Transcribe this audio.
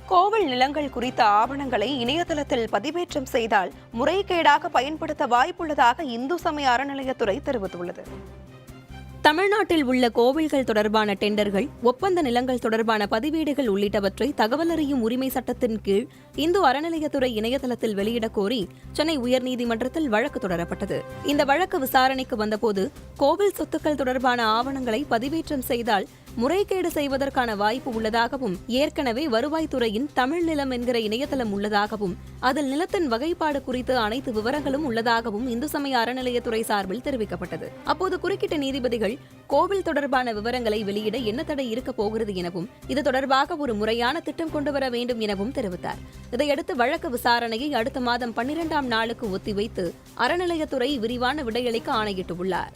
கோவில் நிலங்கள் குறித்த ஆவணங்களை இணையதளத்தில் பதிவேற்றம் செய்தால் முறைகேடாக பயன்படுத்த வாய்ப்புள்ளதாக இந்து சமய அறநிலையத்துறை தெரிவித்துள்ளது. தமிழ்நாட்டில் உள்ள கோவில்கள் தொடர்பான டெண்டர்கள், ஒப்பந்த நிலங்கள் தொடர்பான பதிவேடுகள் உள்ளிட்டவற்றை தகவல் அறியும் உரிமை சட்டத்தின் கீழ் இந்து அறநிலையத்துறை இணையதளத்தில் வெளியிடக் கோரி சென்னை உயர்நீதிமன்றத்தில் வழக்கு தொடரப்பட்டது. இந்த வழக்கு விசாரணைக்கு வந்தபோது கோவில் சொத்துக்கள் தொடர்பான ஆவணங்களை பதிவேற்றம் செய்தால் முறைகேடு செய்வதற்கான வாய்ப்பு உள்ளதாகவும், ஏற்கனவே வருவாய்த்துறையின் தமிழ் நிலம் என்கிற இணையதளம் உள்ளதாகவும், அதில் நிலத்தின் வகைப்பாடு குறித்து அனைத்து விவரங்களும் உள்ளதாகவும் இந்து சமய அறநிலையத்துறை சார்பில் தெரிவிக்கப்பட்டது. அப்போது குறுக்கிட்ட நீதிபதிகள் கோவில் தொடர்பான விவரங்களை வெளியிட என்ன தடை இருக்கப் போகிறது எனவும், இது தொடர்பாக ஒரு முறையான திட்டம் கொண்டுவர வேண்டும் எனவும் தெரிவித்தார். இதையடுத்து வழக்கு விசாரணையை அடுத்த மாதம் 12ஆம் நாளுக்கு ஒத்திவைத்து அறநிலையத்துறை விரிவான விடையளிக்க ஆணையிட்டுள்ளார்.